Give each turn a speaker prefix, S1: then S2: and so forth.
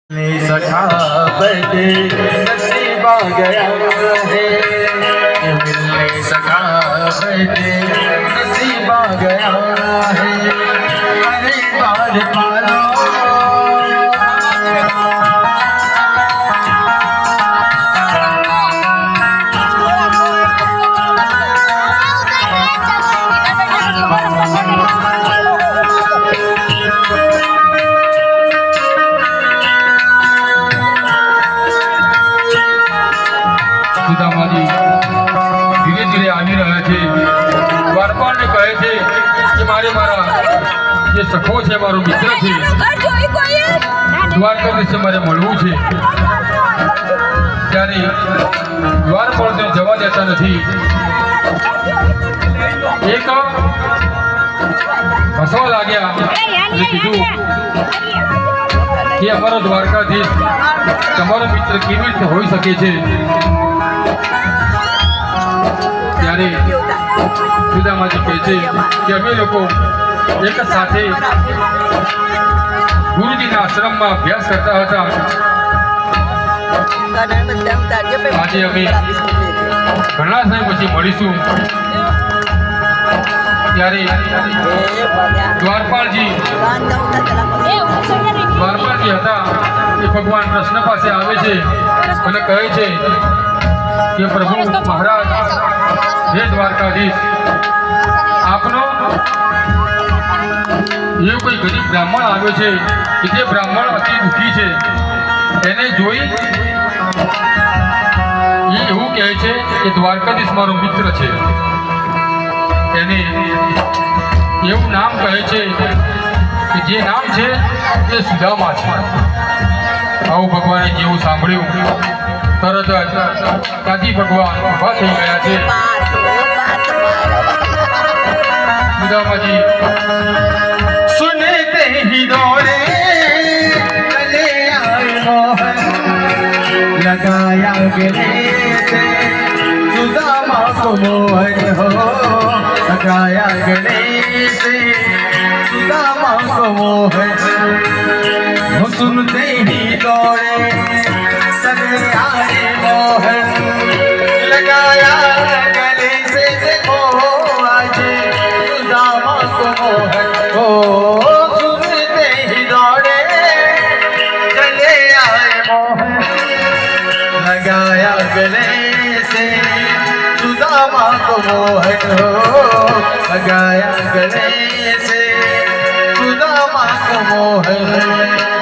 S1: सखा बदे नसीबा गया है, मिलने सखा बदे नसीबा गया है। अरे बार पालो
S2: સુદામાજી ધીરે ધીરે આવી રહ્યા છે। દ્વારપાળને કહે છે કે મારે મારા જે સખો છે, મારો મિત્ર છે, દ્વારકાધીશને મારે મળવું છે। ત્યારે દ્વારપાળ તેને જવા દેતા નથી। એક હસવા લાગ્યા અને કીધું કે અમારો દ્વારકાધીશ તમારો મિત્ર કેવી રીતે હોઈ શકે છે? ત્યારે સુદામાજી કહે છે કે અમે લોકો એક સાથે ગુરુજીના આશ્રમમાં અભ્યાસ કરતા હતા। આજે અમે ઘણા સમય પછી મળીશું। ત્યારે દ્વારપાળજી હતા એ ભગવાન કૃષ્ણ પાસે આવે છે અને કહે છે કે પ્રભુ મહારાજ, હે દ્વારકાધીશ, આપનો એવું કોઈ ગરીબ બ્રાહ્મણ આવ્યો છે કે જે બ્રાહ્મણ અતિ દુઃખી છે, એને જોઈ એ એવું કહે છે કે દ્વારકાધીશ મારો મિત્ર છે। એને એવું નામ કહે છે કે જે નામ છે તે સુદામા છે। આવું ભગવાને જેવું સાંભળ્યું તરત જ કાજી ભગવાન ઊભા થઈ ગયા છે। સુદામાજી
S1: सुनते ही दौड़े चले आए मोहन, लगाया गले से सुदामा को मोहन हो, लगाया गले से सुदामा को मोहन हो। सुनते ही दौड़े चले आए मोहन, लगाया गले से देखो आज सुदामा को मोहन हो। सुनते ही दौड़े चले आए मोहन, लगाया गले से सुदामा को मोहन हो, लगाया गले से सुदामा को मोहन।